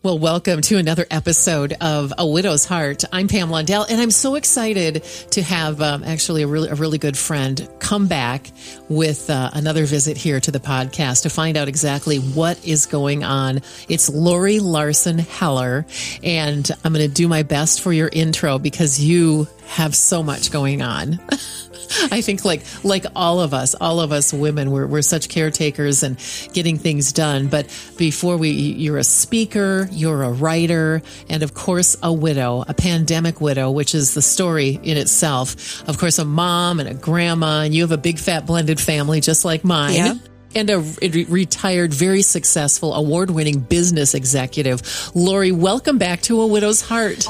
Well, welcome to another episode of A Widow's Heart. I'm Pam Linde, and I'm so excited to have actually a really good friend come back with another visit here to the podcast to find out exactly what is going on. It's Lori Larson Heller, and I'm going to do my best for your intro because you have so much going on. I think like all of us women, we're such caretakers and getting things done. But you're a speaker, you're a writer, and of course a widow, a pandemic widow, which is the story in itself. Of course, a mom and a grandma, and you have a big fat blended family just like mine. Yeah. And a retired, very successful, award-winning business executive. Lori, welcome back to A Widow's Heart.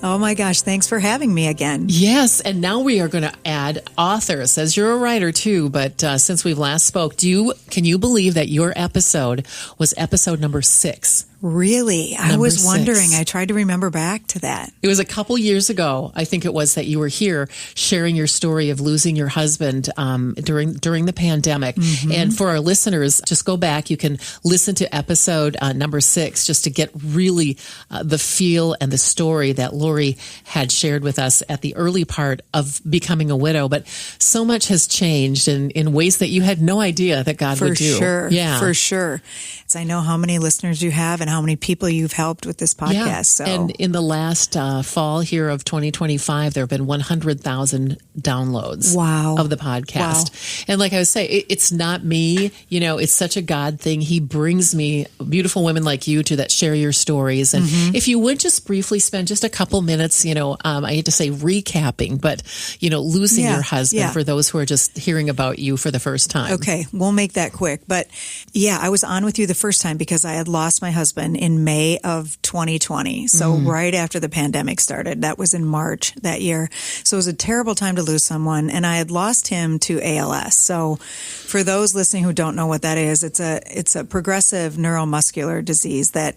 Oh my gosh, thanks for having me again. Yes, and now we are going to add author. It says you're a writer too, but since we've last spoke, can you believe that your episode was episode number 6? Really? I was wondering. I tried to remember back to that. It was a couple years ago, I think it was, that you were here sharing your story of losing your husband during the pandemic. Mm-hmm. And for our listeners, just go back. You can listen to episode number 6 just to get really the feel and the story that Lori had shared with us at the early part of becoming a widow. But so much has changed in ways that you had no idea that God would do. For sure. Yeah. For sure. So I know how many listeners you have and how many people you've helped with this podcast. Yeah. So. And in the last fall here of 2025, there have been 100,000 downloads of the podcast. Wow. And like I was saying, it's not me. You know, it's such a God thing. He brings me beautiful women like you two that share your stories. And if you would just briefly spend just a couple minutes, I hate to say recapping, but, losing your husband for those who are just hearing about you for the first time. Okay, we'll make that quick. But yeah, I was on with you the first time because I had lost my husband in May of 2020. So right after the pandemic started, that was in March that year. So it was a terrible time to lose someone, and I had lost him to ALS. So for those listening who don't know what that is, it's a progressive neuromuscular disease that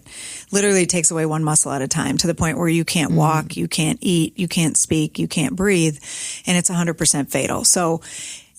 literally takes away one muscle at a time to the point where you can't walk, you can't eat, you can't speak, you can't breathe, and it's 100% fatal. So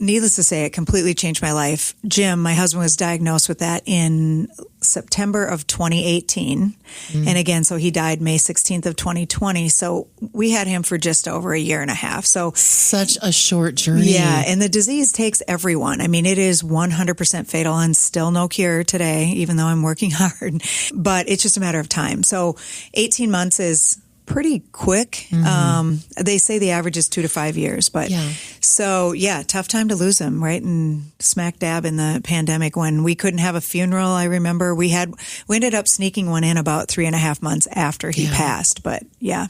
needless to say, it completely changed my life. Jim, my husband, was diagnosed with that in September of 2018. And again, so he died May 16th of 2020. So we had him for just over a year and a half. So such a short journey. Yeah. And the disease takes everyone. I mean, it is 100% fatal and still no cure today, even though I'm working hard, but it's just a matter of time. So 18 months is pretty quick. They say the average is 2 to 5 years, but tough time to lose him, right? And smack dab in the pandemic when we couldn't have a funeral. I remember we ended up sneaking one in about 3.5 months after he passed, but yeah.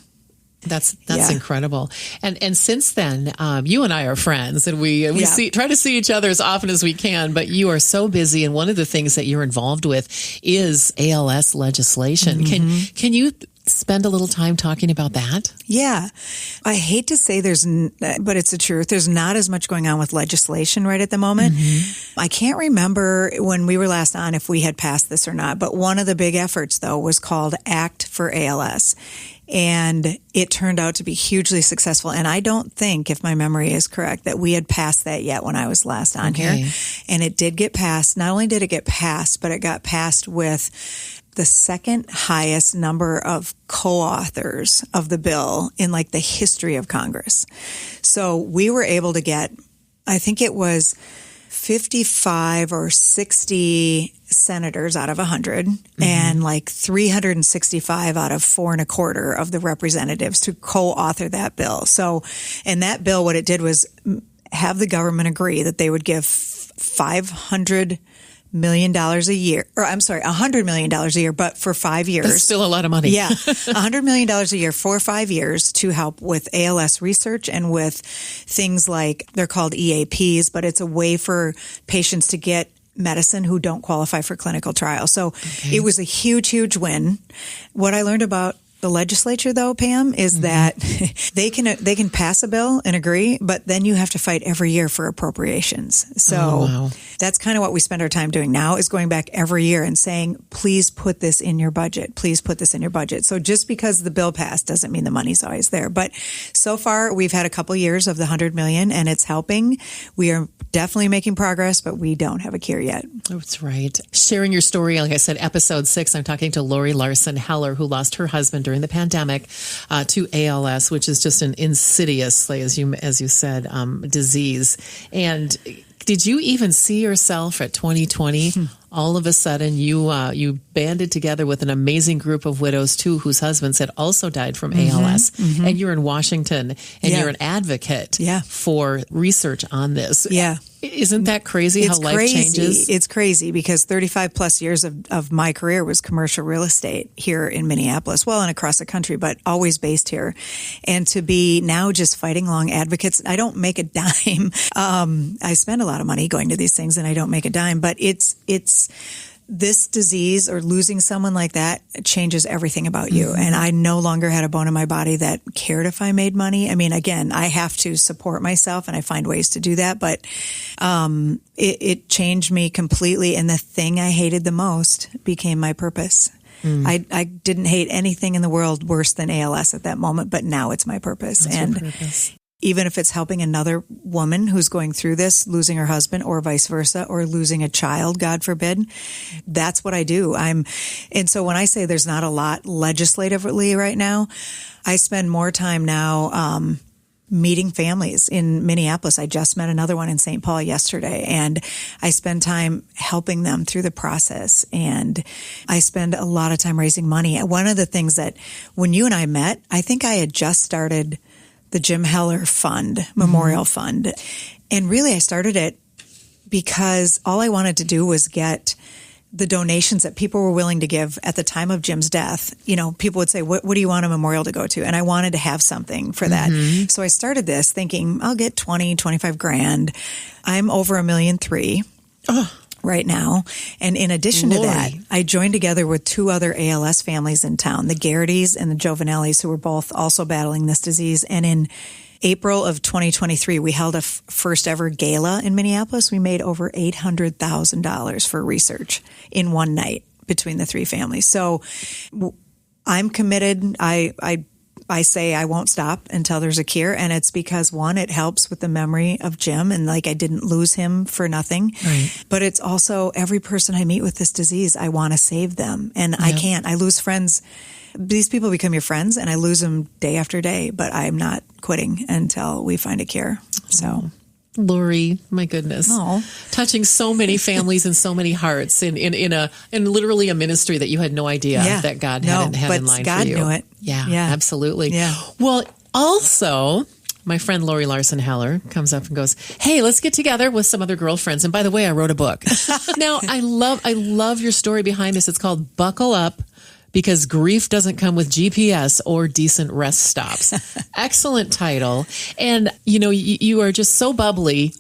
That's incredible. And since then, you and I are friends, and we try to see each other as often as we can, but you are so busy. And one of the things that you're involved with is ALS legislation. Can you spend a little time talking about that? Yeah. I hate to say but it's the truth. There's not as much going on with legislation right at the moment. I can't remember when we were last on if we had passed this or not, but one of the big efforts, though, was called Act for ALS. And it turned out to be hugely successful. And I don't think, if my memory is correct, that we had passed that yet when I was last on here. And it did get passed. Not only did it get passed, but it got passed with the second highest number of co-authors of the bill in like the history of Congress. So we were able to get, I think it was 55 or 60 senators out of 100 and like 365 out of 425 of the representatives to co-author that bill. So, and that bill, what it did was have the government agree that they would give $500 million a year, or I'm sorry, $100 million a year, but for 5 years. That's still a lot of money. Yeah. $100 million a year for 5 years to help with ALS research and with things like, they're called EAPs, but it's a way for patients to get medicine who don't qualify for clinical trials. So it was a huge, huge win. What I learned about the legislature, though, Pam, is that they can pass a bill and agree, but then you have to fight every year for appropriations. So that's kind of what we spend our time doing now, is going back every year and saying, please put this in your budget. Please put this in your budget. So just because the bill passed doesn't mean the money's always there. But so far, we've had a couple years of the $100 million, and it's helping. We are definitely making progress, but we don't have a cure yet. That's right. Sharing your story, like I said, episode 6, I'm talking to Lori Larson Heller, who lost her husband during the pandemic to ALS, which is just an insidiously, as you said, disease. And did you even see yourself at 2020? All of a sudden, you banded together with an amazing group of widows too, whose husbands had also died from ALS, and you're in Washington, and you're an advocate for research on this. Yeah. Isn't that crazy how life changes? It's crazy because 35 plus years of my career was commercial real estate here in Minneapolis, well, and across the country, but always based here. And to be now just fighting along advocates, I don't make a dime. I spend a lot of money going to these things and I don't make a dime, but it's this disease or losing someone like that changes everything about you. And I no longer had a bone in my body that cared if I made money. I mean, again, I have to support myself and I find ways to do that, but it changed me completely. And the thing I hated the most became my purpose. I didn't hate anything in the world worse than ALS at that moment, but now it's my purpose. That's your purpose. Even if it's helping another woman who's going through this, losing her husband or vice versa, or losing a child, God forbid, that's what I do. And so when I say there's not a lot legislatively right now, I spend more time now, meeting families in Minneapolis. I just met another one in St. Paul yesterday, and I spend time helping them through the process. And I spend a lot of time raising money. One of the things that when you and I met, I think I had just started the Jim Heller Fund, Memorial Fund. And really I started it because all I wanted to do was get the donations that people were willing to give at the time of Jim's death. You know, people would say, what do you want a memorial to go to? And I wanted to have something for that. So I started this thinking I'll get 20, 25 grand. I'm over $1.3 million. Right now. And in addition to that, I joined together with 2 other ALS families in town, the Garrity's and the Giovanellis, who were both also battling this disease. And in April of 2023, we held a first ever gala in Minneapolis. We made over $800,000 for research in one night between the 3 families. So I'm committed. I say I won't stop until there's a cure. And it's because, one, it helps with the memory of Jim and like I didn't lose him for nothing. Right. But it's also every person I meet with this disease, I want to save them. And I can't. I lose friends. These people become your friends and I lose them day after day, but I'm not quitting until we find a cure. So. Lori, my goodness, touching so many families and so many hearts in literally a ministry that you had no idea that God had in line God for you. Knew it. Yeah, absolutely. Yeah. Well, also, my friend Lori Larson Heller comes up and goes, "Hey, let's get together with some other girlfriends." And by the way, I wrote a book. Now, I love your story behind this. It's called "Buckle Up," because grief doesn't come with GPS or decent rest stops. Excellent title. And, you are just so bubbly,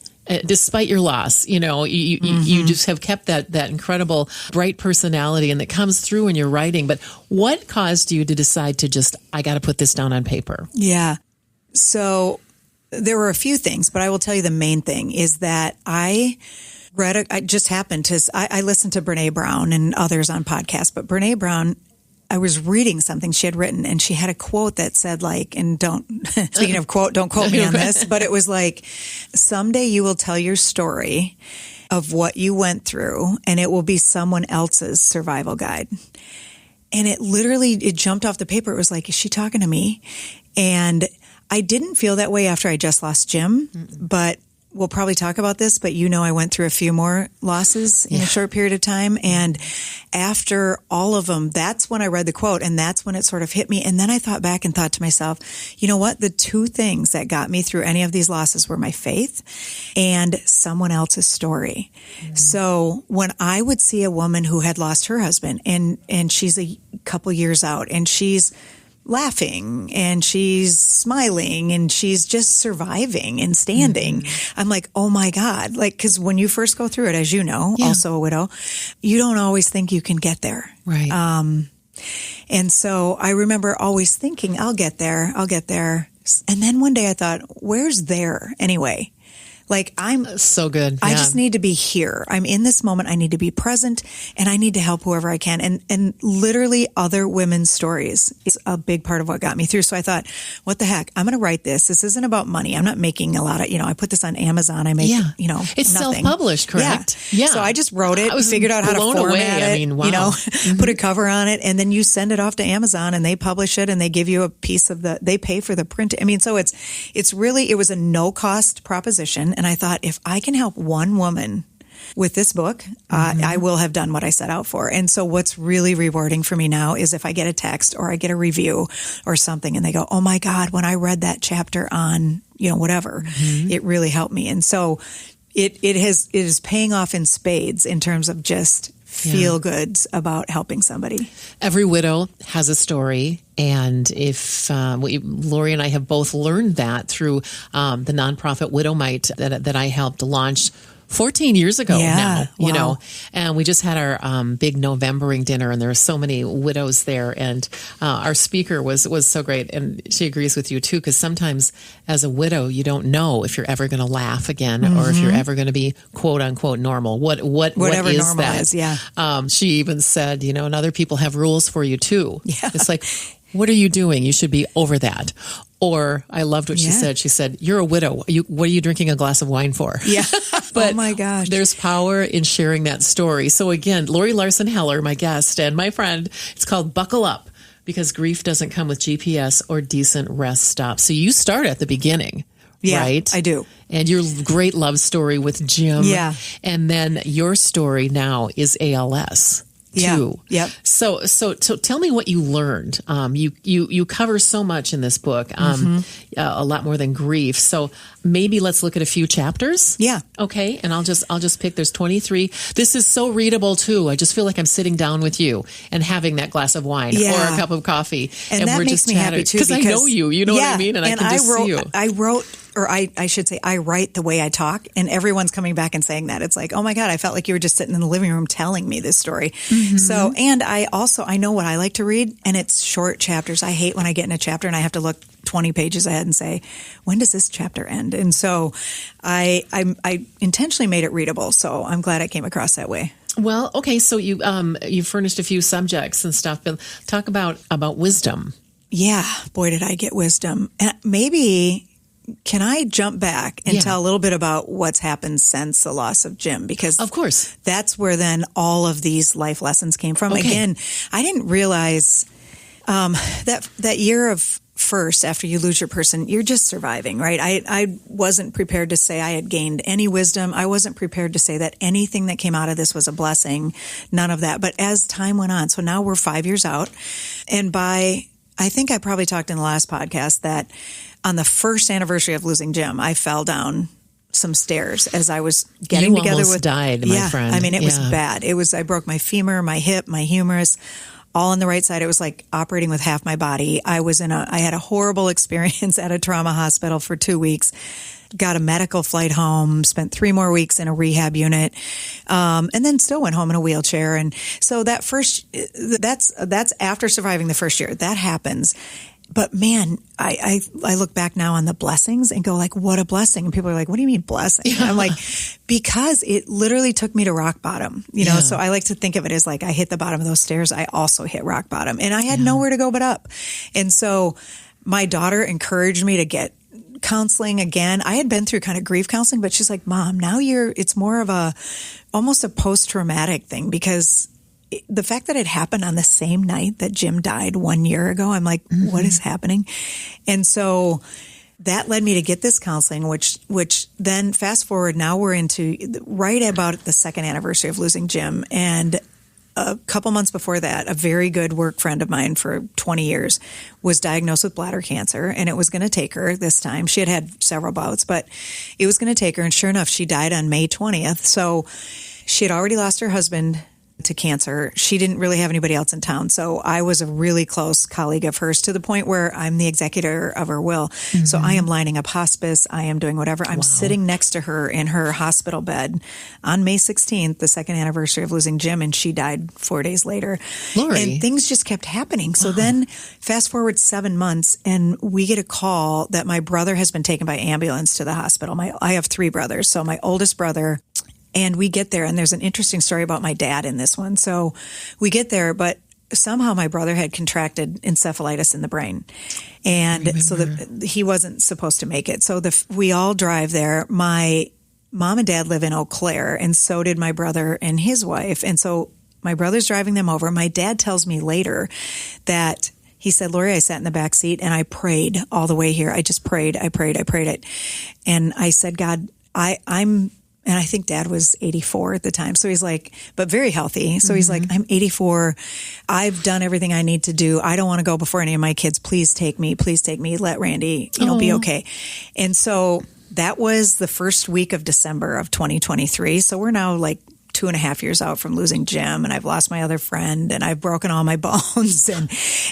despite your loss. You just have kept that incredible, bright personality, and that comes through in your writing. But what caused you to decide to I got to put this down on paper? Yeah. So there were a few things, but I will tell you the main thing is that I just happened to, I listened to Brene Brown and others on podcasts, but Brene Brown, I was reading something she had written and she had a quote that said and speaking of quote, don't quote me on this, but it was like, someday you will tell your story of what you went through and it will be someone else's survival guide. And it jumped off the paper. It was like, is she talking to me? And I didn't feel that way after I just lost Jim, but we'll probably talk about this, but I went through a few more losses in a short period of time. And after all of them, that's when I read the quote and that's when it sort of hit me. And then I thought back and thought to myself, you know what? The 2 things that got me through any of these losses were my faith and someone else's story. So when I would see a woman who had lost her husband and she's a couple years out and she's laughing and she's smiling and she's just surviving and standing. I'm like, oh my God. Cause when you first go through it, as you know, also a widow, you don't always think you can get there. Right. And so I remember always thinking, I'll get there. And then one day I thought, where's there anyway? Like so good. Yeah. I just need to be here. I'm in this moment. I need to be present, and I need to help whoever I can. And literally other women's stories is a big part of what got me through. So I thought, what the heck? I'm going to write this. This isn't about money. I'm not making a lot of, I put this on Amazon. I make, it's nothing. self-published, correct? Yeah. So I just wrote it, figured out how to format it, I mean, wow. Put a cover on it, and then you send it off to Amazon and they publish it and they give you a piece of they pay for the print. I mean, so it was a no cost proposition. And I thought, if I can help one woman with this book, I will have done what I set out for. And so what's really rewarding for me now is if I get a text or I get a review or something and they go, oh my God, when I read that chapter on, whatever, it really helped me. And so it is paying off in spades in terms of just feel goods about helping somebody. Every widow has a story. And if Lori and I have both learned that through the nonprofit Widow Might that I helped launch 14 years ago now, and we just had our big Novembering dinner, and there were so many widows there, and our speaker was so great, and she agrees with you too, because sometimes as a widow you don't know if you're ever going to laugh again or if you're ever going to be quote unquote normal. Whatever is normal that? Is, yeah. She even said, and other people have rules for you too. Yeah. It's like, what are you doing? You should be over that. Or I loved what she said. She said, you're a widow. What are you drinking a glass of wine for? Yeah. But oh my gosh. There's power in sharing that story. So again, Lori Larson Heller, my guest and my friend, it's called Buckle Up, because grief doesn't come with GPS or decent rest stops. So you start at the beginning. Yeah, right? I do. And your great love story with Jim. Yeah. And then your story now is ALS. Too. Yep. So tell me what you learned. You cover so much in this book, a lot more than grief. So maybe let's look at a few chapters. Yeah. Okay. And I'll just pick. There's 23. This is so readable too. I just feel like I'm sitting down with you and having that glass of wine or a cup of coffee, and that we're makes just me chatting. happy too. Because I know you. You know what I mean, and I can just see you. I write the way I talk, and everyone's coming back and saying that. It's like, oh my God, I felt like you were just sitting in the living room telling me this story. So, and I know what I like to read, and it's short chapters. I hate when I get in a chapter and I have to look 20 pages ahead and say, when does this chapter end? And so I intentionally made it readable. So I'm glad I came across that way. Well, okay. So you furnished a few subjects and stuff, but talk about wisdom. Yeah. Boy, did I get wisdom. And maybe, can I jump back and tell a little bit about what's happened since the loss of Jim? Because of course, that's where then all of these life lessons came from. Okay. Again, I didn't realize that year of first, after you lose your person, you're just surviving, right? I wasn't prepared to say I had gained any wisdom. I wasn't prepared to say that anything that came out of this was a blessing. None of that. But as time went on, so now we're 5 years out, and I think I probably talked in the last podcast that on the first anniversary of losing Jim, I fell down some stairs as I was getting together with. You almost died, my friend. I mean, it was bad. I broke my femur, my hip, my humerus, all on the right side. It was like operating with half my body. I had a horrible experience at a trauma hospital for 2 weeks. Got a medical flight home, spent 3 more weeks in a rehab unit, and then still went home in a wheelchair. And so that's after surviving the first year. That happens. But man, I look back now on the blessings and go like, what a blessing. And people are like, what do you mean blessing? Yeah. I'm like, because it literally took me to rock bottom, so I like to think of it as like, I hit the bottom of those stairs. I also hit rock bottom, and I had nowhere to go but up. And so my daughter encouraged me to get counseling again. I had been through kind of grief counseling, but she's like, Mom, now it's more of almost a post-traumatic thing, because the fact that it happened on the same night that Jim died 1 year ago, I'm like, what is happening? And so that led me to get this counseling, which then fast forward, now we're into right about the second anniversary of losing Jim. And a couple months before that, a very good work friend of mine for 20 years was diagnosed with bladder cancer, and it was going to take her this time. She had several bouts, but it was going to take her. And sure enough, she died on May 20th. So she had already lost her husband to cancer. She didn't really have anybody else in town. So I was a really close colleague of hers to the point where I'm the executor of her will. Mm-hmm. So I am lining up hospice. I am doing whatever. I'm sitting next to her in her hospital bed on May 16th, the second anniversary of losing Jim, and she died 4 days later. Lori. And things just kept happening. So then fast forward 7 months and we get a call that my brother has been taken by ambulance to the hospital. I have 3 brothers. So my oldest brother. And we get there, and there's an interesting story about my dad in this one. So we get there, but somehow my brother had contracted encephalitis in the brain. And so he wasn't supposed to make it. So we all drive there. My mom and dad live in Eau Claire, and so did my brother and his wife. And so my brother's driving them over. My dad tells me later that he said, Lori, I sat in the back seat and I prayed all the way here. I just prayed. I prayed it. And I said, God, and I think Dad was 84 at the time. So he's like, but very healthy. So he's like, I'm 84. I've done everything I need to do. I don't want to go before any of my kids. Please take me. Please take me. Let Randy, be okay. And so that was the first week of December of 2023. So we're now like 2.5 years out from losing Jim, and I've lost my other friend, and I've broken all my bones,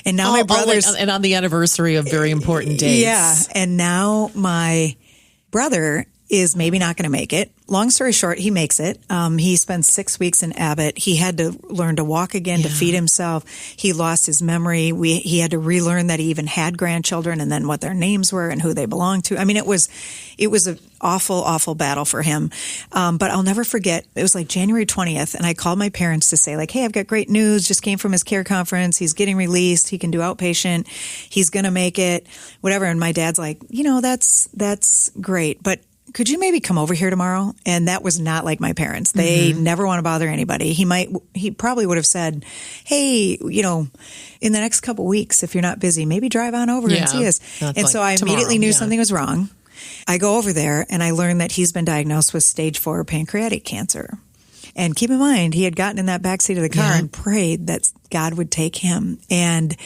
and now my brother's and on the anniversary of very important days. Yeah. And now my brother is maybe not going to make it. Long story short, he makes it. He spends 6 weeks in Abbott. He had to learn to walk again, to feed himself. He lost his memory. He had to relearn that he even had grandchildren and then what their names were and who they belonged to. I mean, it was an awful, awful battle for him. But I'll never forget, it was like January 20th, and I called my parents to say like, hey, I've got great news. Just came from his care conference. He's getting released. He can do outpatient. He's going to make it, whatever. And my dad's like, that's great. But could you maybe come over here tomorrow? And that was not like my parents. They never want to bother anybody. He probably would have said, hey, in the next couple weeks, if you're not busy, maybe drive on over and see us. And so I immediately knew something was wrong. I go over there and I learned that he's been diagnosed with stage 4 pancreatic cancer. And keep in mind, he had gotten in that backseat of the car and prayed that God would take him. And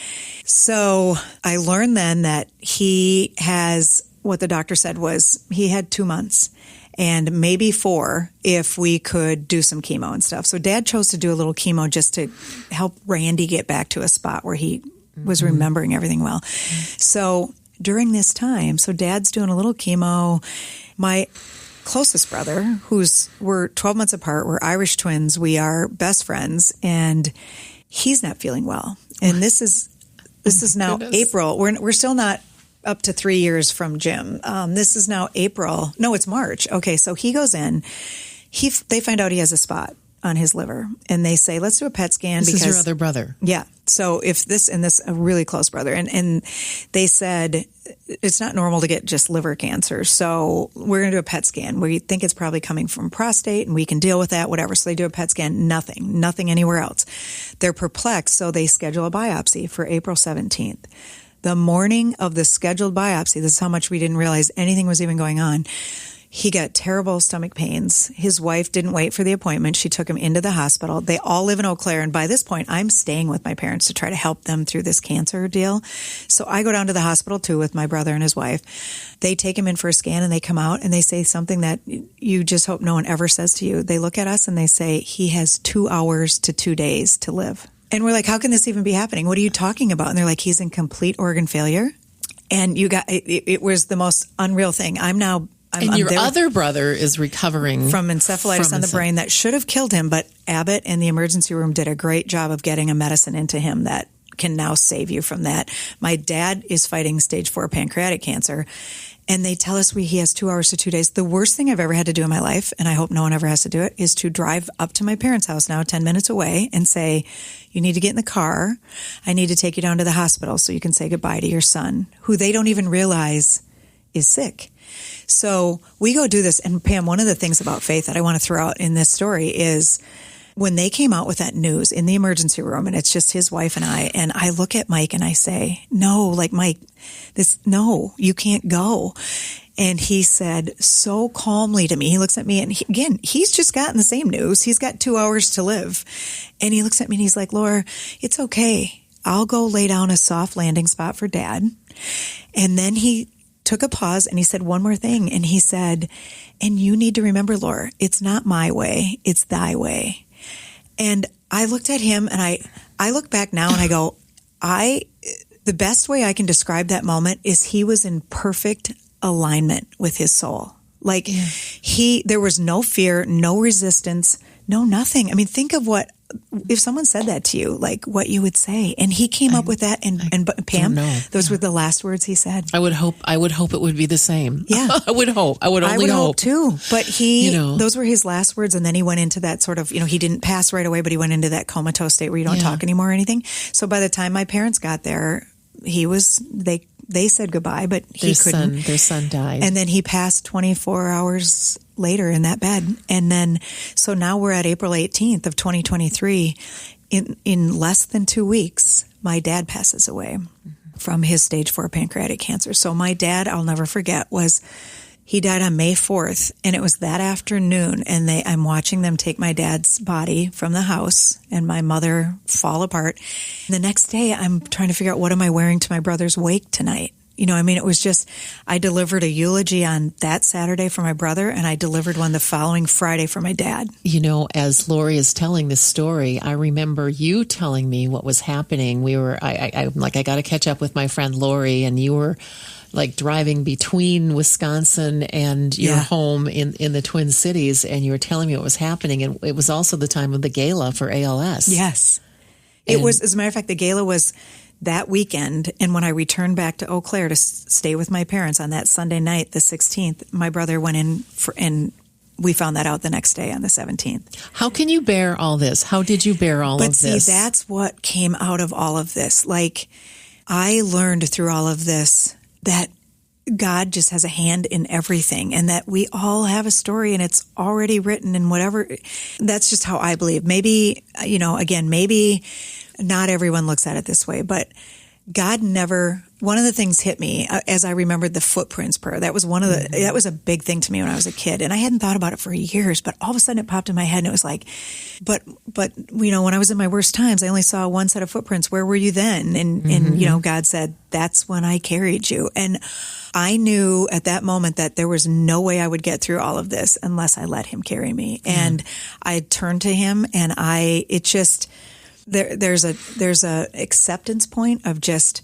so I learned then that he has, what the doctor said was he had 2 months and maybe 4 if we could do some chemo and stuff. So Dad chose to do a little chemo just to help Randy get back to a spot where he was remembering everything well. So during this time, so Dad's doing a little chemo. My closest brother, we're 12 months apart, we're Irish twins, we are best friends, and he's not feeling well. And this is now April. We're still not up to 3 years from Jim. This is now April. No, it's March. Okay, so he goes in. They find out he has a spot on his liver, and they say, let's do a PET scan. This is your other brother. Yeah. So if this a really close brother, and they said it's not normal to get just liver cancer, so we're going to do a PET scan. We think it's probably coming from prostate, and we can deal with that, whatever. So they do a PET scan. Nothing anywhere else. They're perplexed, so they schedule a biopsy for April 17th. The morning of the scheduled biopsy, this is how much we didn't realize anything was even going on. He got terrible stomach pains. His wife didn't wait for the appointment. She took him into the hospital. They all live in Eau Claire. And by this point, I'm staying with my parents to try to help them through this cancer deal. So I go down to the hospital too with my brother and his wife. They take him in for a scan and they come out and they say something that you just hope no one ever says to you. They look at us and they say, he has 2 hours to 2 days to live. And we're like, how can this even be happening? What are you talking about? And they're like, he's in complete organ failure. And it was the most unreal thing. And your other brother is recovering from encephalitis on the brain that should have killed him, but Abbott and the emergency room did a great job of getting a medicine into him that can now save you from that. My dad is fighting stage 4 pancreatic cancer, and they tell us he has 2 hours to 2 days. The worst thing I've ever had to do in my life, and I hope no one ever has to do it, is to drive up to my parents' house now 10 minutes away and say, you need to get in the car. I need to take you down to the hospital so you can say goodbye to your son, who they don't even realize is sick. So we go do this. And Pam, one of the things about faith that I want to throw out in this story is when they came out with that news in the emergency room, and it's just his wife and I look at Mike and I say, Mike, no, you can't go. And he said so calmly to me, he looks at me and he's just gotten the same news. He's got 2 hours to live. And he looks at me and he's like, Laura, it's okay. I'll go lay down a soft landing spot for Dad. And then he took a pause and he said one more thing. And he said, and you need to remember, Laura, it's not my way, it's thy way. And I looked at him and I look back now and I go, the best way I can describe that moment is he was in perfect alignment with his soul. Like there was no fear, no resistance, no nothing. I mean, think of if someone said that to you, like what you would say. And he came up with that. And Pam, those were the last words he said. I would hope it would be the same. Yeah. I would hope. I would hope too. But those were his last words. And then he went into that sort of, he didn't pass right away, but he went into that comatose state where you don't talk anymore or anything. So by the time my parents got there, they said goodbye, but he couldn't. Their son died. And then he passed 24 hours later in that bed. And then, so now we're at April 18th of 2023. In less than 2 weeks, my dad passes away from his stage 4 pancreatic cancer. So my dad, I'll never forget, he died on May 4th, and it was that afternoon, and I'm watching them take my dad's body from the house and my mother fall apart. The next day, I'm trying to figure out, what am I wearing to my brother's wake tonight? It was just, I delivered a eulogy on that Saturday for my brother, and I delivered one the following Friday for my dad. As Lori is telling this story, I remember you telling me what was happening. I got to catch up with my friend Lori, and you were like driving between Wisconsin and your home in the Twin Cities, and you were telling me what was happening. And it was also the time of the gala for ALS. Yes. It was, as a matter of fact, the gala was that weekend. And when I returned back to Eau Claire to stay with my parents on that Sunday night, the 16th, my brother went in and we found that out the next day on the 17th. How can you bear all this? How did you bear all of this? But see, that's what came out of all of this. Like, I learned through all of this that God just has a hand in everything, and that we all have a story and it's already written, and whatever. That's just how I believe. Maybe, maybe not everyone looks at it this way, but God never, one of the things hit me as I remembered the footprints prayer. That was that was a big thing to me when I was a kid, and I hadn't thought about it for years, but all of a sudden it popped in my head, and it was like, but when I was in my worst times, I only saw one set of footprints. Where were you then? And God said, that's when I carried you. And I knew at that moment that there was no way I would get through all of this unless I let him carry me. And I turned to him, and there's a acceptance point of just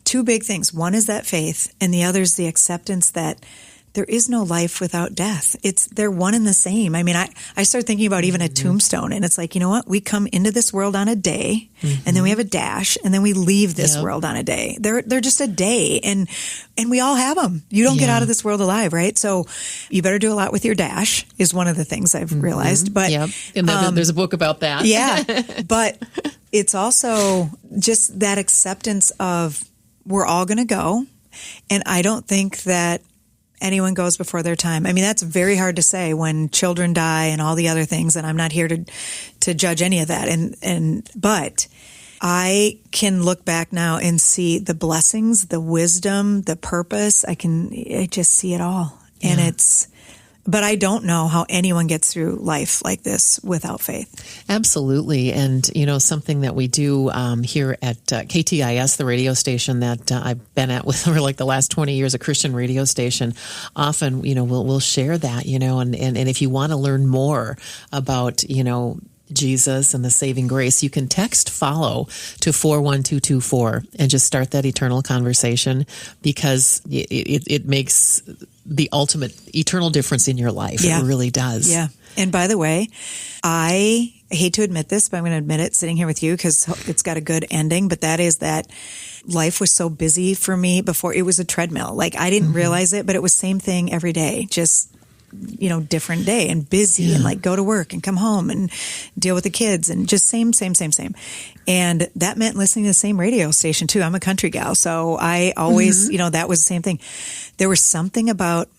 two big things. One is that faith, and the other is the acceptance that there is no life without death. They're one and the same. I mean, I started thinking about even a tombstone, and it's like, you know what? We come into this world on a day, and then we have a dash, and then we leave this world on a day. They're just a day, and we all have them. You don't get out of this world alive, right? So you better do a lot with your dash is one of the things I've realized. But and there's a book about that. Yeah, but it's also just that acceptance of we're all going to go, and I don't think that anyone goes before their time. I mean, that's very hard to say when children die and all the other things, and I'm not here to judge any of that. But I can look back now and see the blessings, the wisdom, the purpose. I just see it all. And but I don't know how anyone gets through life like this without faith. Absolutely. And, something that we do here at KTIS, the radio station that I've been at for like the last 20 years, a Christian radio station, often, we'll share that, and if you want to learn more about, Jesus and the saving grace, you can text follow to 41224 and just start that eternal conversation, because it makes the ultimate eternal difference in your life. Yeah. It really does. Yeah. And by the way, I hate to admit this, but I'm going to admit it sitting here with you because it's got a good ending. But that is that life was so busy for me before. It was a treadmill. Like, I didn't realize it, but it was same thing every day. Just different day and busy and like go to work and come home and deal with the kids and just same. And that meant listening to the same radio station too. I'm a country gal. So I always, that was the same thing. There was something about,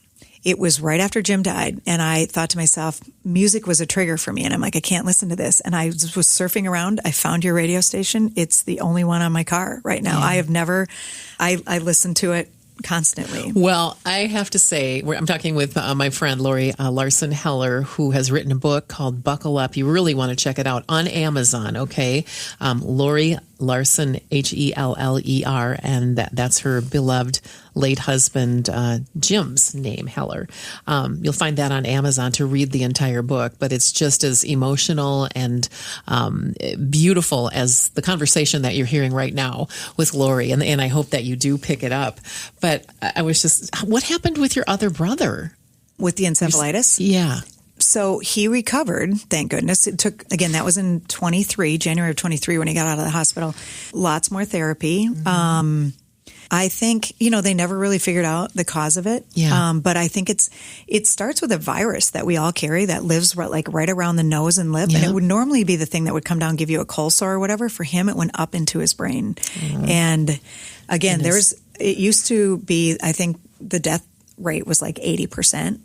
it was right after Jim died, and I thought to myself, music was a trigger for me. And I'm like, I can't listen to this. And I was surfing around. I found your radio station. It's the only one on my car right now. Yeah. I listen to it constantly. Well, I have to say, I'm talking with my friend Lori Larson Heller, who has written a book called Buckle Up. You really want to check it out on Amazon, okay? Lori Larson, Heller, and that's her beloved late husband, Jim's name, Heller. You'll find that on Amazon to read the entire book, but it's just as emotional and beautiful as the conversation that you're hearing right now with Lori, and I hope that you do pick it up. But I was just, what happened with your other brother? With the encephalitis? Yeah. So he recovered, thank goodness. It took, again, that was in January of 23 when he got out of the hospital. Lots more therapy. Mm-hmm. I think, they never really figured out the cause of it. Yeah. But I think it starts with a virus that we all carry that lives right around the nose and lip. Yeah. And it would normally be the thing that would come down and give you a cold sore or whatever. For him, it went up into his brain. Mm-hmm. And again, it used to be, I think the death rate was like 80%.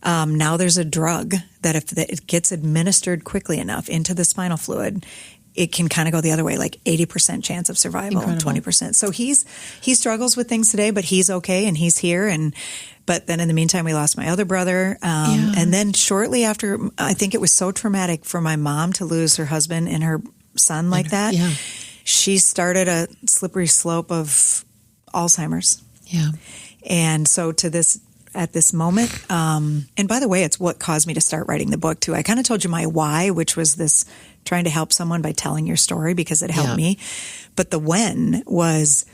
Now there's a drug that if it gets administered quickly enough into the spinal fluid, it can kind of go the other way, like 80% chance of survival, Incredible. 20%. So he struggles with things today, but he's okay and he's here. But then in the meantime, we lost my other brother. And then shortly after, I think it was so traumatic for my mom to lose her husband and her son like that. Yeah. She started a slippery slope of Alzheimer's. Yeah. And so at this moment, and by the way, it's what caused me to start writing the book too. I kind of told you my why, which was this trying to help someone by telling your story because it helped me. But the when was,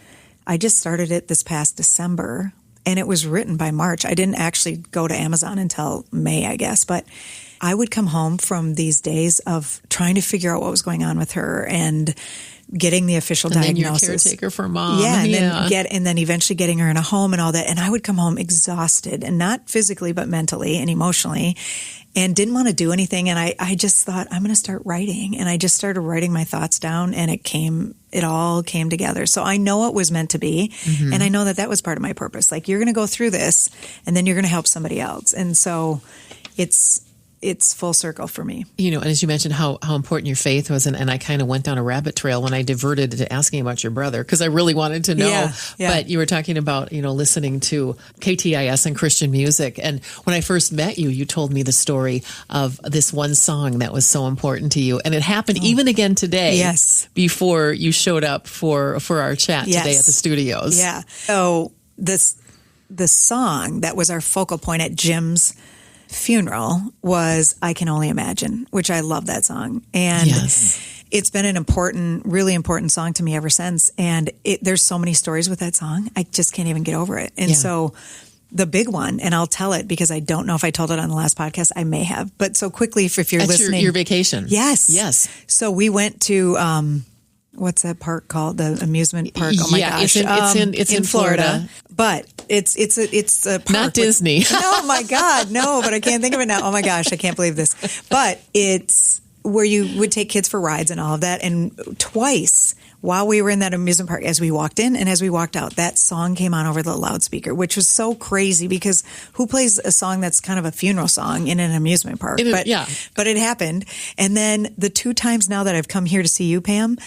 I just started it this past December and it was written by March. I didn't actually go to Amazon until May, I guess, but I would come home from these days of trying to figure out what was going on with her and getting the official diagnosis. And then your caretaker for Mom. Yeah, and then eventually getting her in a home and all that. And I would come home exhausted, and not physically, but mentally and emotionally, and didn't want to do anything. And I just thought, I'm going to start writing. And I just started writing my thoughts down, and it all came together. So I know it was meant to be. Mm-hmm. And I know that was part of my purpose. Like, you're going to go through this, and then you're going to help somebody else. And so it's full circle for me. And as you mentioned how important your faith was, and I kind of went down a rabbit trail when I diverted to asking about your brother, because I really wanted to know. Yeah. But you were talking about, listening to KTIS and Christian music. And when I first met you, you told me the story of this one song that was so important to you. And it happened even again today. Yes. Before you showed up for our chat today at the studios. Yeah. So the song that was our focal point at Jim's funeral was I Can Only Imagine, which I love that song. And it's been an really important song to me ever since. And there's so many stories with that song. I just can't even get over it. And so the big one, and I'll tell it because I don't know if I told it on the last podcast. I may have. But so quickly, if you're listening. Your vacation. Yes. So we went to, what's that park called? The amusement park. Oh my gosh. It's in Florida. But it's a park. Not Disney. Oh my God, no, but I can't think of it now. Oh my gosh, I can't believe this. But it's where you would take kids for rides and all of that. And twice while we were in that amusement park, as we walked in and as we walked out, that song came on over the loudspeaker, which was so crazy because who plays a song that's kind of a funeral song in an amusement park? But it happened. And then the 2 times now that I've come here to see you, Pam,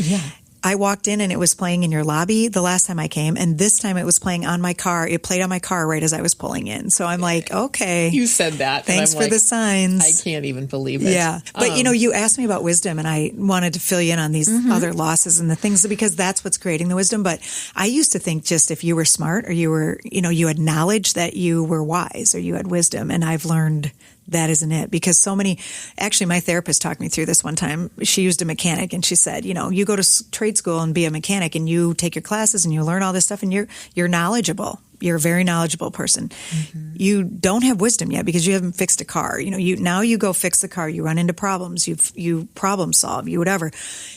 I walked in and it was playing in your lobby the last time I came. And this time it was playing on my car. It played on my car right as I was pulling in. So I'm like, okay. You said that. Thanks for the signs. I can't even believe it. Yeah. But you asked me about wisdom and I wanted to fill you in on these other losses and the things because that's what's creating the wisdom. But I used to think just if you were smart or you were, you had knowledge that you were wise or you had wisdom. And I've learned that isn't it because actually my therapist talked me through this one time. She used a mechanic and she said, you go to trade school and be a mechanic and you take your classes and you learn all this stuff and you're knowledgeable. You're a very knowledgeable person. Mm-hmm. You don't have wisdom yet because you haven't fixed a car. Now you go fix the car, you run into problems, you problem solve, you whatever.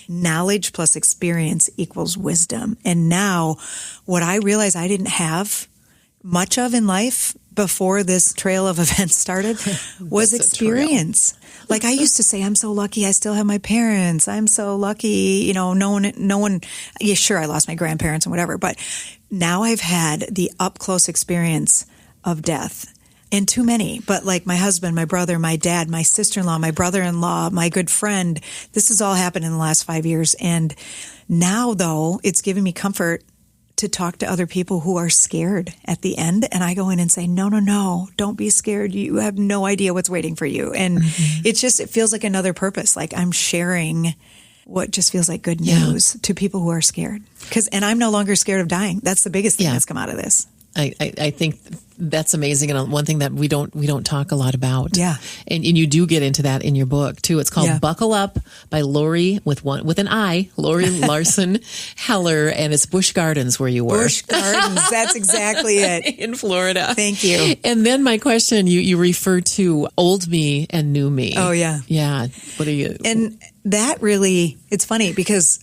Knowledge plus experience equals wisdom. And now what I realized I didn't have much of in life before this trail of events started was experience. Like I used to say, I'm so lucky I still have my parents. I'm so lucky, no one, yeah, sure, I lost my grandparents and whatever, but now I've had the up close experience of death. And too many, but like my husband, my brother, my dad, my sister-in-law, my brother-in-law, my good friend, this has all happened in the last 5 years. And now though, it's given me comfort to talk to other people who are scared at the end. And I go in and say, no, don't be scared. You have no idea what's waiting for you. And it feels like another purpose. Like I'm sharing what just feels like good news to people who are scared. And I'm no longer scared of dying. That's the biggest thing that's come out of this. I think that's amazing, and one thing that we don't talk a lot about. Yeah, and you do get into that in your book too. It's called "Buckle Up" by Lori with an I, Lori Larson Heller, and it's Busch Gardens where you were. Busch Gardens, that's exactly it. In Florida. Thank you. And then my question: you refer to old me and new me. Oh yeah, yeah. What are you? And that really, it's funny because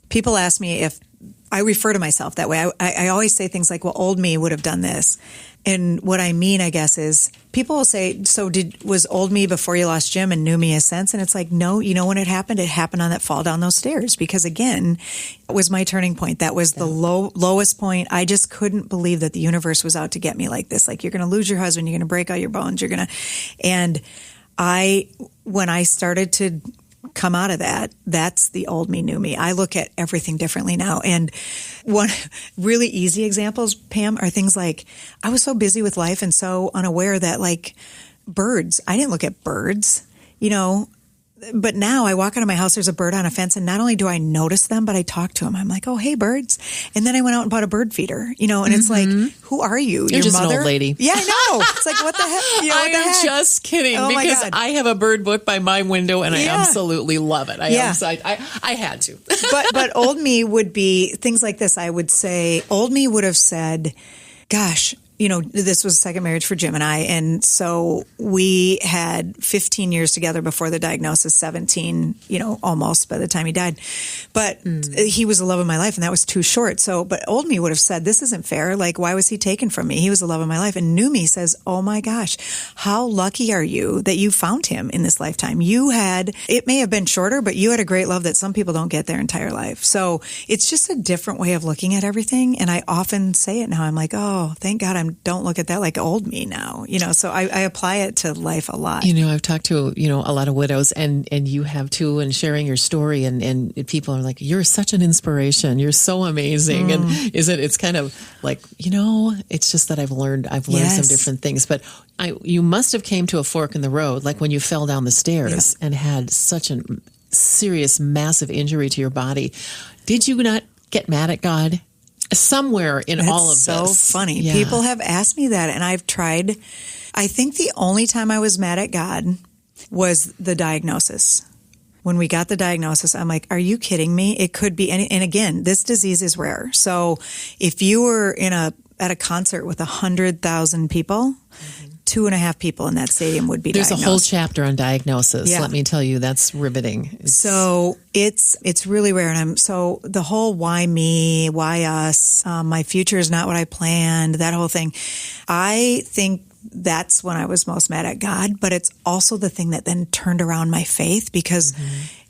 people ask me if I refer to myself that way. I always say things like, well, old me would have done this. And what I mean, I guess, is people will say, so was old me before you lost Jim and new me has since? And it's like, no, you know when it happened on that fall down those stairs. Because again, it was my turning point. That was the lowest point. I just couldn't believe that the universe was out to get me like this. Like, you're going to lose your husband. You're going to break all your bones. And when I started to come out of that, that's the old me, new me. I look at everything differently now. And one really easy examples, Pam, are things like I was so busy with life and so unaware that like birds, I didn't look at birds, but now I walk out of my house, there's a bird on a fence, and not only do I notice them, but I talk to them. I'm like, oh, hey, birds. And then I went out and bought a bird feeder, and it's like, who are you? You're just mother? An old lady. Yeah, I know. It's like, what the heck? I am just kidding because I have a bird book by my window and I absolutely love it. I had to. but old me would be things like this. I would say old me would have said, gosh, this was a second marriage for Jim and I. And so we had 15 years together before the diagnosis, 17, almost by the time he died. But he was the love of my life, and that was too short. So, but old me would have said, this isn't fair. Like, why was he taken from me? He was the love of my life. And new me says, oh my gosh, how lucky are you that you found him in this lifetime? It may have been shorter, but you had a great love that some people don't get their entire life. So it's just a different way of looking at everything. And I often say it now. I'm like, oh, thank God don't look at that like old me now, so I apply it to life a lot. I've talked to, a lot of widows and you have too, and sharing your story and people are like, you're such an inspiration. You're so amazing. And it's kind of like, it's just that I've learned some different things, but you must have came to a fork in the road, like when you fell down the stairs and had such a serious, massive injury to your body. Did you not get mad at God? Somewhere in all of this. That's so funny. Yeah. People have asked me that, and I've tried. I think the only time I was mad at God was the diagnosis. When we got the diagnosis, I'm like, are you kidding me? It could be any, and again, this disease is rare. So if you were at a concert with 100,000 people, 2.5 people in that stadium would be diagnosed. There's a whole chapter on diagnosis. Yeah. Let me tell you, that's riveting. So it's really rare. And so the whole why me, why us, my future is not what I planned, that whole thing. I think that's when I was most mad at God, but it's also the thing that then turned around my faith because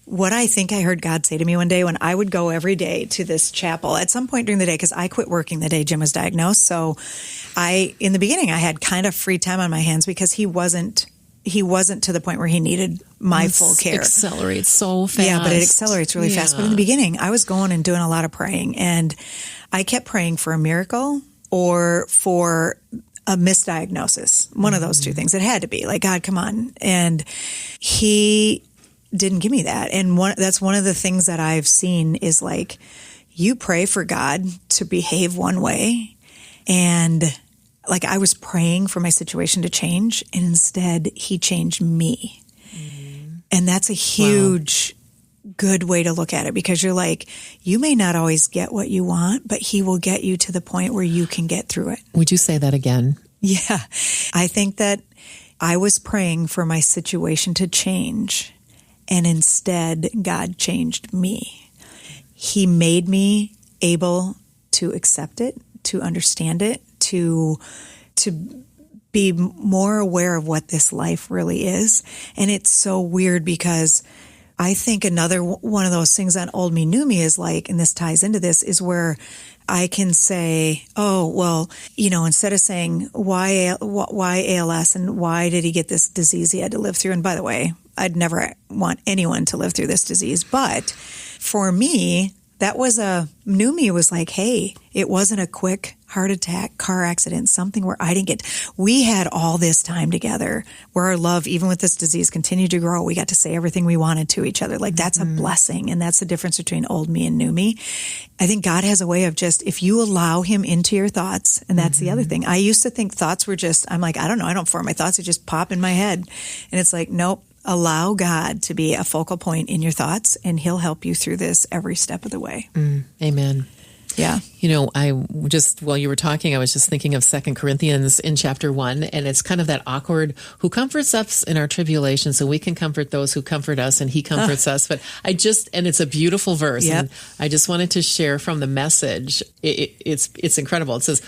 what I think I heard God say to me one day when I would go every day to this chapel at some point during the day, because I quit working the day Jim was diagnosed. So in the beginning, I had kind of free time on my hands because he wasn't to the point where he needed my full care. It accelerates so fast. Yeah, but it accelerates really fast. But in the beginning, I was going and doing a lot of praying, and I kept praying for a miracle or for a misdiagnosis. One of those two things. It had to be like, God, come on. And he didn't give me that. And that's one of the things that I've seen is like, you pray for God to behave one way. And like I was praying for my situation to change, and instead he changed me. And that's a huge, good way to look at it, because you're like, you may not always get what you want, but he will get you to the point where you can get through it. Would you say that again? Yeah. I think that I was praying for my situation to change, and instead God changed me. He made me able to accept it, to understand it, to be more aware of what this life really is. And it's so weird because I think another one of those things on old me, new me is like, and this ties into this, is where I can say, oh, well, instead of saying why ALS and why did he get this disease he had to live through? And by the way, I'd never want anyone to live through this disease. But for me, that was Numi was like, hey, it wasn't a quick heart attack, car accident, something where I didn't get, we had all this time together where our love, even with this disease, continued to grow. We got to say everything we wanted to each other. Like that's a blessing. And that's the difference between old me and new me. I think God has a way of just, if you allow him into your thoughts, and that's the other thing. I used to think thoughts were just, I'm like, I don't know. I don't form my thoughts. They just pop in my head. And it's like, nope. Allow God to be a focal point in your thoughts, and he'll help you through this every step of the way. Amen. Yeah. I just, while you were talking, I was just thinking of 2 Corinthians in chapter 1, and it's kind of that awkward, who comforts us in our tribulation so we can comfort those who comfort us, and he comforts us. But and it's a beautiful verse. Yep. And I just wanted to share from the message. It's incredible. It says,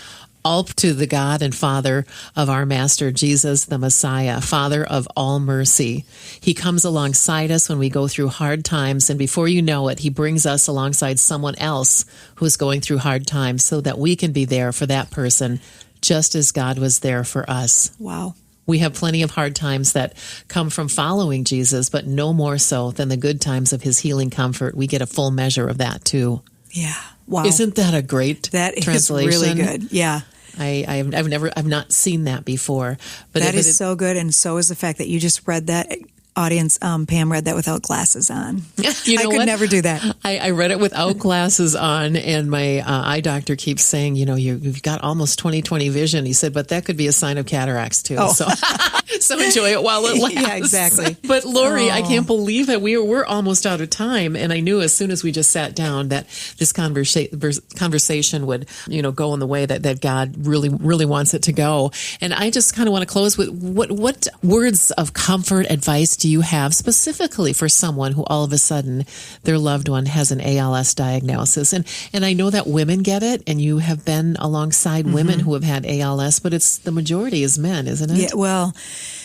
all to the God and Father of our Master, Jesus, the Messiah, Father of all mercy. He comes alongside us when we go through hard times, and before you know it, he brings us alongside someone else who's going through hard times so that we can be there for that person, just as God was there for us. Wow. We have plenty of hard times that come from following Jesus, but no more so than the good times of his healing comfort. We get a full measure of that too. Yeah. Wow. Isn't that a great translation? Is really good. Yeah. I've not seen that before, but that is so good. And so is the fact that you just read that. Audience, Pam read that without glasses on. I could never do that. I read it without glasses on, and my eye doctor keeps saying, you've got almost 20/20 vision. He said, but that could be a sign of cataracts too. Oh. So enjoy it while it lasts. Yeah, exactly. But Lori, I can't believe it. We're almost out of time, and I knew as soon as we just sat down that this conversation would, go in the way that God really, really wants it to go. And I just kind of want to close with what words of comfort, advice do you have specifically for someone who all of a sudden their loved one has an ALS diagnosis? And I know that women get it, and you have been alongside women who have had ALS, but the majority is men, isn't it? Yeah, well,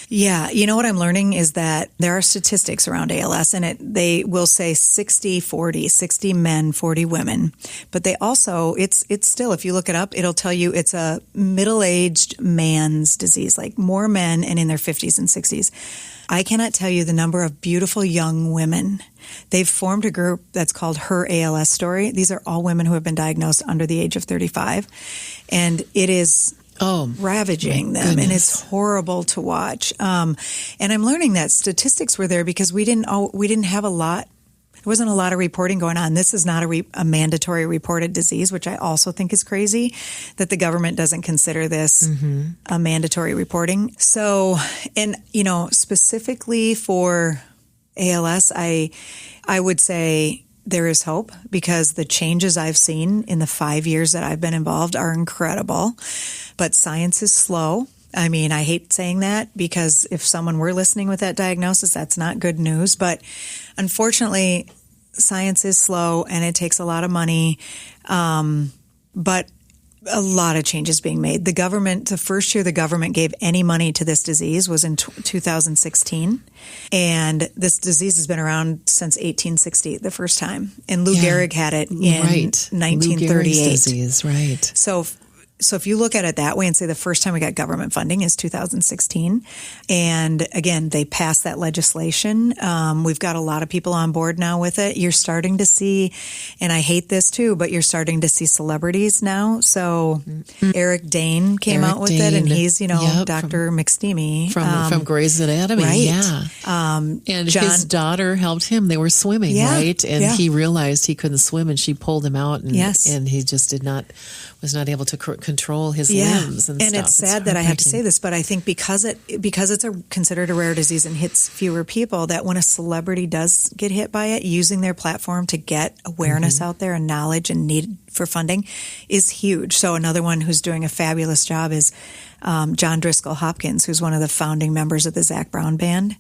yeah. You know what I'm learning is that there are statistics around ALS, and they will say 60-40, 60 men, 40 women. But they also, it's still, if you look it up, it'll tell you it's a middle-aged man's disease, like more men and in their 50s and 60s. I cannot tell you the number of beautiful young women. They've formed a group that's called Her ALS Story. These are all women who have been diagnosed under the age of 35. And it is ravaging them. Goodness. And it's horrible to watch. And I'm learning that statistics were there because we didn't have a lot. There wasn't a lot of reporting going on. This is not a mandatory reported disease, which I also think is crazy that the government doesn't consider this a mandatory reporting. So, and, specifically for ALS, I would say there is hope because the changes I've seen in the 5 years that I've been involved are incredible, but science is slow. I mean, I hate saying that because if someone were listening with that diagnosis, that's not good news. But unfortunately, science is slow and it takes a lot of money. But a lot of changes being made. The first year the government gave any money to this disease was in 2016. And this disease has been around since 1860, the first time. And Lou Gehrig had it in 1938. Lou Gehrig's disease, right. So if you look at it that way and say the first time we got government funding is 2016, and again, they passed that legislation. We've got a lot of people on board now with it. You're starting to see, and I hate this too, but you're starting to see celebrities now. So Eric Dane came out with it, and he's, Dr. McSteamy. From Grey's Anatomy. Right. Yeah. And his daughter helped him. They were swimming, right? And he realized he couldn't swim, and she pulled him out, and he just was not able to control his limbs and stuff. And it's sad that I have to say this, but I think because it's considered a rare disease and hits fewer people, that when a celebrity does get hit by it, using their platform to get awareness out there and knowledge and need for funding is huge. So another one who's doing a fabulous job is John Driscoll Hopkins, who's one of the founding members of the Zac Brown Band.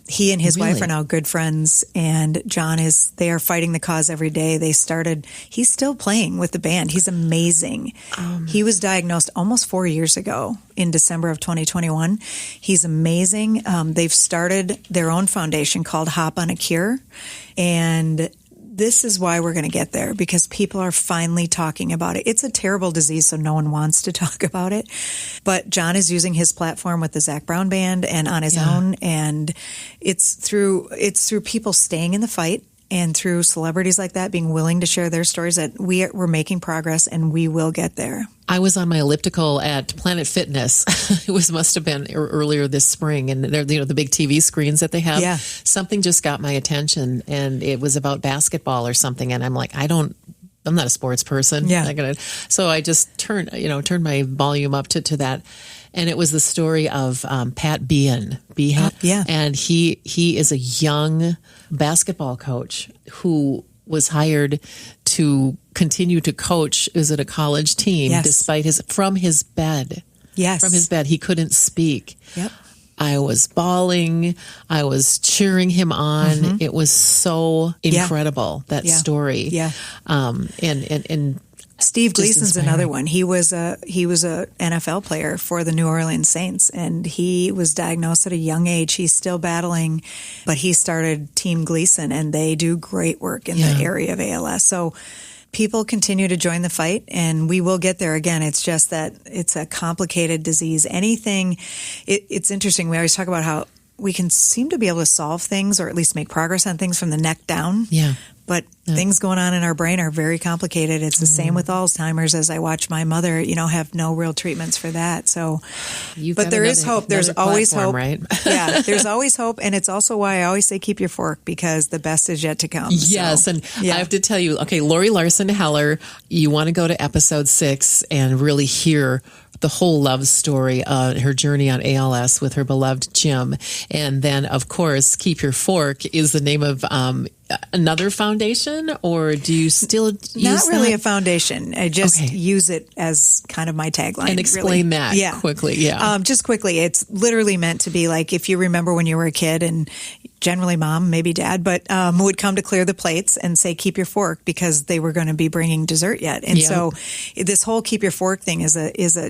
He and his wife are now good friends, and they are fighting the cause every day. He's still playing with the band. He's amazing. He was diagnosed almost 4 years ago in December of 2021. He's amazing. They've started their own foundation called Hop on a Cure, and this is why we're going to get there, because people are finally talking about it. It's a terrible disease, so no one wants to talk about it. But John is using his platform with the Zac Brown Band and on his own, and it's through people staying in the fight and through celebrities like that being willing to share their stories, that we're making progress and we will get there. I was on my elliptical at Planet Fitness. Must have been earlier this spring, and they're, the big TV screens that they have. Yeah. Something just got my attention, and it was about basketball or something. And I'm like, I'm not a sports person. Yeah. So I just turned my volume up to that. And it was the story of Pat Behan. Yeah. And he is a young basketball coach who was hired to continue to coach. Is it a college team? Yes. Despite from his bed. Yes. From his bed. He couldn't speak. Yep. I was bawling. I was cheering him on. Mm-hmm. It was so incredible, that story. Yeah. And Steve Gleason's another one. He was a NFL player for the New Orleans Saints, and he was diagnosed at a young age. He's still battling, but he started Team Gleason, and they do great work in the area of ALS. So people continue to join the fight, and we will get there. Again, it's just that it's a complicated disease. It's interesting. We always talk about how we can seem to be able to solve things, or at least make progress on things, from the neck down. Yeah. But things going on in our brain are very complicated. It's the same with Alzheimer's, as I watch my mother, have no real treatments for that. So, but there is hope. There's always hope, right? Yeah, there's always hope. And it's also why I always say keep your fork, because the best is yet to come. Yes. So, and I have to tell you, Lori Larson Heller, you want to go to episode 6 and really hear the whole love story, her journey on ALS with her beloved Jim. And then, of course, Keep Your Fork is the name of another foundation, or do you still use Not really that? A foundation. I just use it as kind of my tagline. And explain that quickly. Yeah. Just quickly. It's literally meant to be like, if you remember when you were a kid, and generally mom, maybe dad, but would come to clear the plates and say, keep your fork, because they were going to be bringing dessert yet. And so this whole keep your fork thing is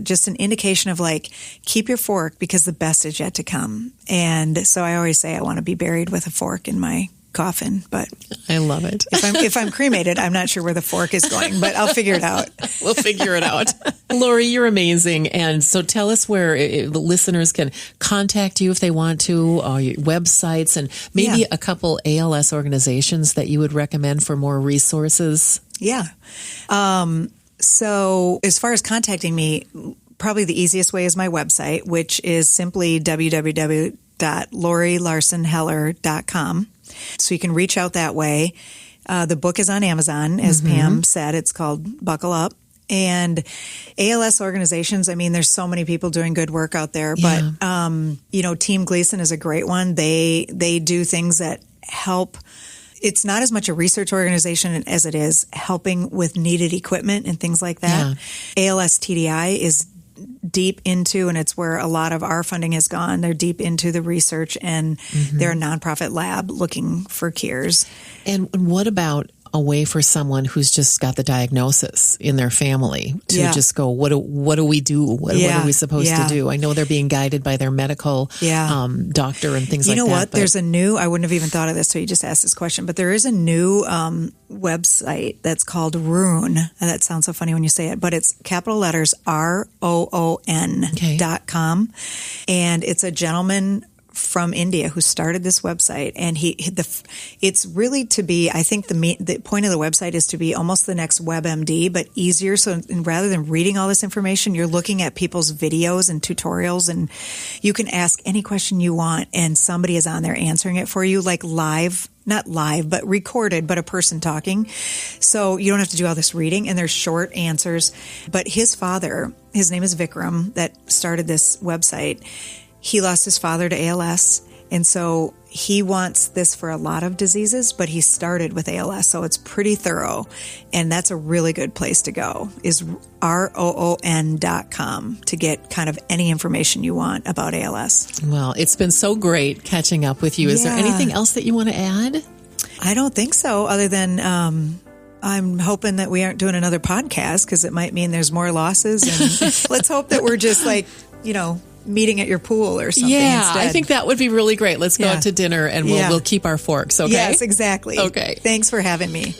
just an indication of like, keep your fork, because the best is yet to come. And so I always say I want to be buried with a fork in my coffin, but I love it. If I'm cremated, I'm not sure where the fork is going, but I'll figure it out. We'll figure it out. Lori, you're amazing. And so tell us where the listeners can contact you if they want to, or your websites, and maybe a couple ALS organizations that you would recommend for more resources. Yeah. So as far as contacting me, probably the easiest way is my website, which is simply www.lorilarsonheller.com. So you can reach out that way. The book is on Amazon, as Pam said. It's called Buckle Up. And ALS organizations, there's so many people doing good work out there. But, Team Gleason is a great one. They do things that help. It's not as much a research organization as it is helping with needed equipment and things like that. Yeah. ALS TDI is deep into, and it's where a lot of our funding has gone. They're deep into the research, and they're a nonprofit lab looking for cures. And what about a way for someone who's just got the diagnosis in their family to just go, what do we do? What are we supposed to do? I know they're being guided by their medical doctor and things like that. You know what? There's a new, I wouldn't have even thought of this, so you just asked this question, but there is a new website that's called Roon. And that sounds so funny when you say it, but it's capital letters ROON.com. And it's a gentleman from India who started this website, and it's really to be, I think the point of the website is to be almost the next WebMD, but easier. So rather than reading all this information, you're looking at people's videos and tutorials, and you can ask any question you want, and somebody is on there answering it for you, like live. Not live, but recorded, but a person talking. So you don't have to do all this reading, and there's short answers. But his father, his name is Vikram, that started this website. He lost his father to ALS, and so he wants this for a lot of diseases, but he started with ALS, so it's pretty thorough, and that's a really good place to go, is ROON.com, to get kind of any information you want about ALS. Well, it's been so great catching up with you. Is there anything else that you want to add? I don't think so, other than I'm hoping that we aren't doing another podcast, because it might mean there's more losses, and let's hope that we're just meeting at your pool or something instead. I think that would be really great. Let's go out to dinner, and we'll keep our forks, okay? Yes, exactly. Okay. Thanks for having me.